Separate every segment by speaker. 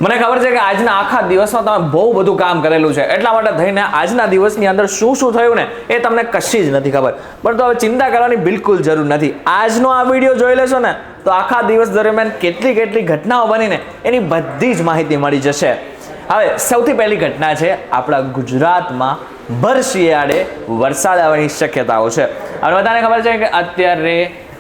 Speaker 1: મને ખબર છે કે આજના આખા દિવસમાં તમે બહુ બધું કામ કરેલું છે, એટલા માટે થઈને આજના દિવસની અંદર શું શું થયું ને એ તમને કશી જ નથી ખબર. પણ તો હવે ચિંતા કરવાની બિલકુલ જરૂર નથી. આજનો આ વિડીયો જોઈ લેશો ને તો આખા દિવસ દરમિયાન કેટલી ઘટનાઓ બનીને એની બધી જ માહિતી મળી જશે. હવે સૌથી પહેલી ઘટના છે આપણા ગુજરાતમાં ભર શિયાળે વરસાદ આવવાની શક્યતાઓ છે. હવે બધાને ખબર છે કે અત્યારે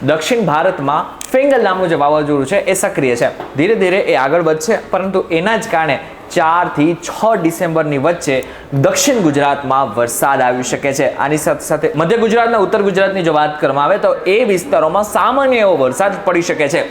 Speaker 1: દક્ષિણ ભારતમાં ફેંગલ નામનું જે વાવાઝોડું છે એ સક્રિય છે. ધીરે ધીરે એ આગળ વધશે, પરંતુ એના જ કારણે 4 થી 6 ડિસેમ્બરની વચ્ચે દક્ષિણ ગુજરાતમાં વરસાદ આવી શકે છે. આની સાથે સાથે મધ્ય ગુજરાત અને ઉત્તર ગુજરાતની જો વાત કરવામાં આવે તો એ વિસ્તારોમાં સામાન્ય એવો વરસાદ પડી શકે છે.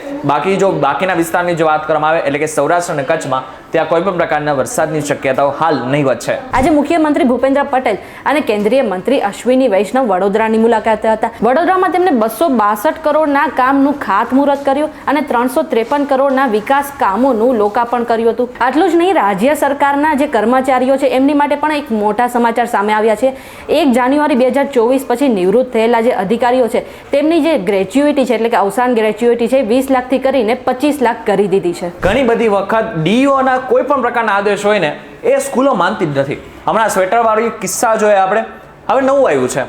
Speaker 1: બાકીના વિસ્તારની જો વાત કરવામાં આવે એટલે કે સૌરાષ્ટ્ર અને કચ્છમાં ત્યાં કોઈ પણ પ્રકારના વરસાદની શક્યતાઓ હાલ નહીવત છે.
Speaker 2: આજે મુખ્યમંત્રી ભૂપેન્દ્ર પટેલ અને કેન્દ્રીય મંત્રી અશ્વિની વૈષ્ણવ વડોદરાની મુલાકાતે હતા. વડોદરામાં તેમણે 262 કરોડના કામનું ખાતમુહૂર્ત કર્યું અને 353 કરોડના વિકાસ કામોનું લોકાર્પણ કર્યું હતું. આટલું જ નહીં, રાજ્ય સરકારના જે કર્મચારીઓ છે એમની માટે પણ એક મોટા સમાચાર સામે આવ્યા છે. 1 જાન્યુઆરી 2024 પછી નિવૃત્ત થયેલા જે અધિકારીઓ છે તેમની જે ગ્રેચ્યુઇટી છે એટલે કે અવસાન ગ્રેચ્યુઇટી છે 20 લાખથી કરીને 25 લાખ કરી દીધી છે.
Speaker 1: ઘણી બધી વખત ડીઓના કોઈ પણ પ્રકારના આદેશ હોય ને એ સ્કૂલો માનતી જ નથી. હમણાં સ્વેટર વાળી કિસ્સા જોઈએ આપણે. હવે નવું આવ્યું છે,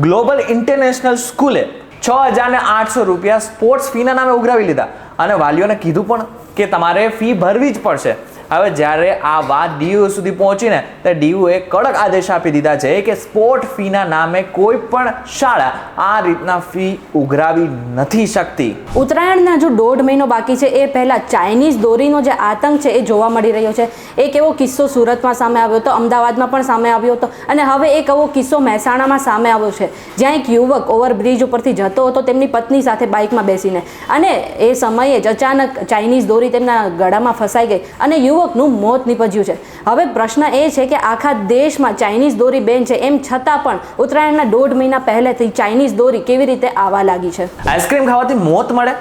Speaker 1: ગ્લોબલ ઇન્ટરનેશનલ સ્કૂલે 6,800 રૂપિયા સ્પોર્ટ્સ ફીના નામે ઉઘરાવી લીધા અને વાલીઓને કીધું પણ કે તમારે ફી ભરવી જ પડશે. હવે જ્યારે આ વાત ડીયુ સુધી પહોંચીને તો ડીયુએ કડક આદેશ આપી દીધા છે કે સ્પોર્ટ ફીના નામે કોઈ પણ શાળા આ રીતના ફી ઉઘરાવી નથી શકતી.
Speaker 2: ઉત્તરાયણના જો 1.5 મહિનો બાકી છે એ પહેલા ચાઇનીઝ દોરીનો જે આતંક છે એ જોવા મળી રહ્યો છે. એક એવો કિસ્સો સુરતમાં સામે આવ્યો હતો, અમદાવાદમાં પણ સામે આવ્યો હતો અને હવે એક એવો કિસ્સો મહેસાણામાં સામે આવ્યો છે જ્યાં એક યુવક ઓવરબ્રિજ ઉપરથી જતો હતો તેમની પત્ની સાથે બાઇકમાં બેસીને, અને એ સમયે જ અચાનક ચાઇનીઝ દોરી તેમના ગળામાં ફસાઈ ગઈ અને યુવકનું મોત નીપજ્યું છે. હવે પ્રશ્ન એ છે કે આખા દેશમાં ચાઇનીઝ દોરી બેન છે, એમ છતાં પણ ઉત્તરાયણના 1.5 મહિના પહેલેથી ચાઇનીઝ દોરી કેવી રીતે આવવા લાગી છે?
Speaker 1: આઈસ્ક્રીમ ખાવાથી મોત મળે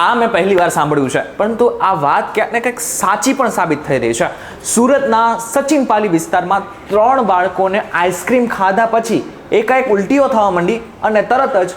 Speaker 1: આ મેં પહેલી વાર સાંભળ્યું છે, પરંતુ આ વાત ક્યાંક ને ક્યાંક સાચી પણ સાબિત થઈ રહી છે. સુરતના સચિનપાલી વિસ્તારમાં 3 બાળકોને આઈસ્ક્રીમ ખાધા પછી એકાએક ઉલટીઓ થવા માંડી અને તરત જ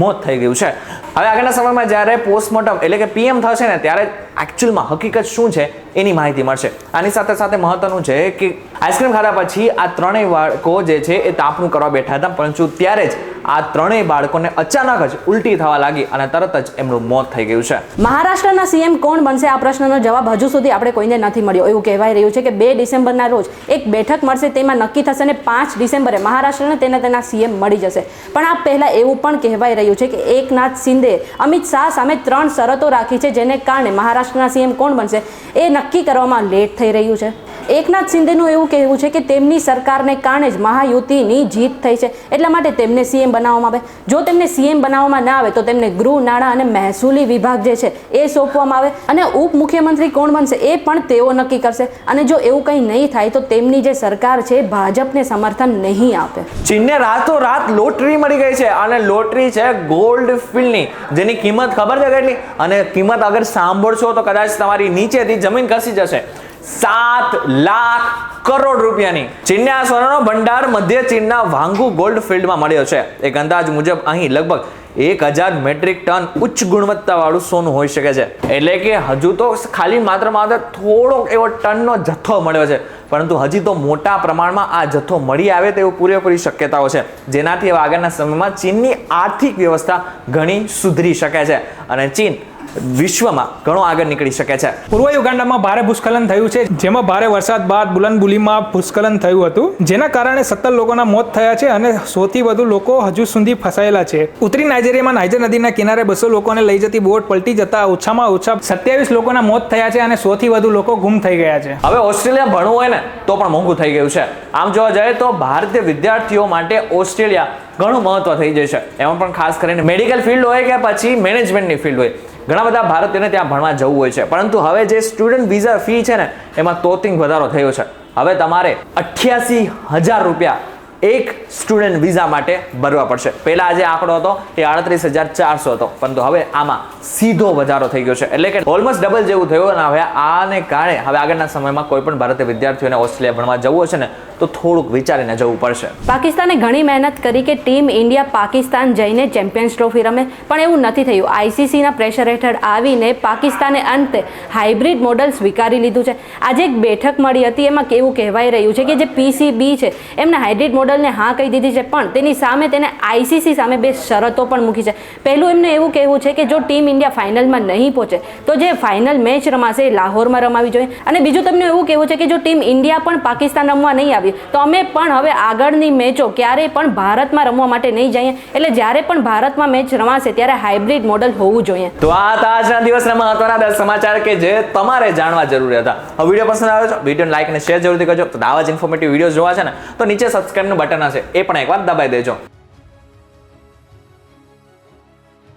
Speaker 1: મોત થઈ ગયું છે. હવે આગળના સમયમાં જ્યારે પોસ્ટમોર્ટમ એટલે કે પીએમ થશે ને ત્યારે એકચ્યુઅલમાં હકીકત શું છે એની માહિતી મળશે. આની સાથે સાથે મહત્વનું છે કે આઈસ્ક્રીમ ખાધા પછી આ 3 બાળકો જે છે એ તાપણું કરવા બેઠા હતા, પરંતુ ત્યારે જ આ 3 બાળકોને અચાનક જ ઉલટી થવા લાગી અને તરત જ એમનું મોત થઈ ગયું છે.
Speaker 2: મહારાષ્ટ્રના સીએમ કોણ બનશે આ પ્રશ્નનો જવાબ હજુ સુધી આપણે કોઈને નથી મળ્યો. એવું કહેવાય રહ્યું છે કે 2 ડિસેમ્બરના રોજ એક બેઠક મળશે, તેમાં નક્કી થશે અને 5 ડિસેમ્બરે મહારાષ્ટ્રને તેના સીએમ મળી જશે. પણ આ પહેલા એવું પણ કહેવાય રહ્યું છે કે એકનાથ શિંદે અમિત શાહ સામે 3 શરતો રાખી છે, જેને કારણે મહારાષ્ટ્રના સીએમ કોણ બનશે એ નક્કી કરવામાં લેટ થઈ રહ્યું છે. એકનાથ શિંદેનું એવું કહેવું છે કે તેમની સરકારને કારણે જ મહાયુતિની જીત થઈ છે, એટલા માટે તેમને સીએમ બનાવવામાં આવે. જો તેમને સીએમ બનાવવામાં ના આવે તો તેમને ગૃહ, નાણાં અને મહેસૂલી વિભાગ જે છે એ સોંપવામાં આવે અને ઉપમુખ્યમંત્રી કોણ બનશે એ પણ તેઓ નક્કી કરશે. અને જો એવું કંઈ નહીં થાય તો તેમની જે સરકાર છે ભાજપને સમર્થન નહીં આપે.
Speaker 1: ચીનને રાતોરાત લોટરી મળી ગઈ છે અને લોટરી છે ગોલ્ડ ફિલ્ડની, જેની કિંમત ખબર છે કેટલી? અને કિંમત અગર સાંભળશો તો કદાચ તમારી નીચેથી જમીન ખસી જશે. 7 લાખ કરોડ રૂપિયાની. ચીનને આ સોનાનો ભંડાર મધ્ય ચીનના વાંગુ ગોલ્ડ ફિલ્ડમાં મળ્યો છે. એક અંદાજ મુજબ અહીં લગભગ 1000 મેટ્રિક ટન ઉચ્ચ ગુણવત્તાવાળું સોનું હોઈ શકે છે. એટલે કે હજુ તો ખાલી માત્ર થોડોક એવો ટનનો જથ્થો મળ્યો છે, પરંતુ હજી તો મોટા પ્રમાણમાં આ જથ્થો મળી આવે તેવું પૂરેપૂરી શક્યતાઓ છે, જેનાથી હવે આગળના સમયમાં ચીનની આર્થિક વ્યવસ્થા ઘણી સુધરી શકે છે અને ચીન વિશ્વમાં ઘણો આગળ નીકળી શકે છે.
Speaker 3: પૂર્વ યુગાન્ડામાં ભારે ભૂસ્ખલન થયું છે, જેમાં ભારે વરસાદ બાદ બુલનબુલીમાં ભૂસ્ખલન થયું હતું, જેના કારણે 17 લોકોના મોત થયા છે અને 100 થી વધુ લોકો હજુ સુધી ફસાયેલા છે. ઉત્તરી નાઇજીરિયામાં નાઇજર નદીના કિનારે 200 લોકોને લઈ જતી બોટ પલટી જતા ઓછામાં ઓછા 27 લોકોના મોત થયા છે અને 100 થી વધુ લોકો ગુમ થઈ ગયા છે.
Speaker 1: હવે ઓસ્ટ્રેલિયા ભણવું હોય ને તો પણ મોંઘું થઈ ગયું છે. આમ જોવા જાય તો ભારતીય વિદ્યાર્થીઓ માટે ઓસ્ટ્રેલિયા ઘણું મહત્વ થઈ જાય છે. એમાં પણ ખાસ કરીને મેડિકલ ફિલ્ડ હોય કે પછી મેનેજમેન્ટની ફિલ્ડ હોય, ઘણા બધા ભારતીયોને ત્યાં ભણવા જવું હોય છે. પરંતુ હવે જે સ્ટુડન્ટ વિઝા ફી છે ને એમાં તોતિંગ વધારો થયો છે. હવે તમારે 88,000 રૂપિયા એક સ્ટુડન્ટ વિઝા માટે ભરવા પડશે. પહેલા જે આંકડો હતો એ 38,400 હતો, પરંતુ હવે આમાં સીધો વધારો થઈ ગયો છે, એટલે કે ઓલમોસ્ટ ડબલ જેવું થયું. અને હવે આને કારણે હવે આગળના સમયમાં કોઈ પણ ભારતીય વિદ્યાર્થીઓને ઓસ્ટ્રેલિયા ભણવા જવું હશે ને તો થોડુંક વિચારીને જવું પડશે.
Speaker 2: પાકિસ્તાને ઘણી મહેનત કરી કે ટીમ ઇન્ડિયા પાકિસ્તાન જઈને ચેમ્પિયન્સ ટ્રોફી રમે, પણ એવું નથી થયું. આઈસીસીના પ્રેશર હેઠળ આવીને પાકિસ્તાને અંતે હાઇબ્રિડ મોડલ સ્વીકારી લીધું છે. આજે એક બેઠક મળી હતી, એમાં કેવું કહેવાય રહ્યું છે કે જે પીસીબી છે એમને હાઇબ્રિડ મોડલને હા કહી દીધી છે, પણ તેની સામે તેને આઈસીસી સામે 2 શરતો પણ મૂકી છે. પહેલું એમને એવું કહેવું છે કે જો ટીમ ઇન્ડિયા ફાઇનલમાં નહીં પહોંચે તો જે ફાઇનલ મેચ રમાશે એ લાહોરમાં રમાવી જોઈએ. અને બીજું તમને એવું કહેવું છે કે જો ટીમ ઇન્ડિયા પણ પાકિસ્તાન રમવા નહીં આવી તો અમે પણ હવે આગળની મેચો ક્યારેય પણ ભારતમાં રમવા માટે નહીં જઈએ. એટલે જ્યારે પણ ભારતમાં મેચ રમાશે ત્યારે હાઇબ્રિડ મોડલ હોવું જોઈએ.
Speaker 1: તો આ હતા આજના દિવસના મહત્વના 10 સમાચાર કે જે તમારે જાણવા જરૂરી હતા. હવે વિડીયો પસંદ આવ્યો છે, વિડીયોને લાઈક અને શેર જરૂરથી કરજો. તો આવા જ ઇન્ફોર્મેટિવ વિડીયો જોવા છે ને તો નીચે સબસ્ક્રાઇબનું બટન હશે, એ પણ એકવાર દબાઈ દેજો.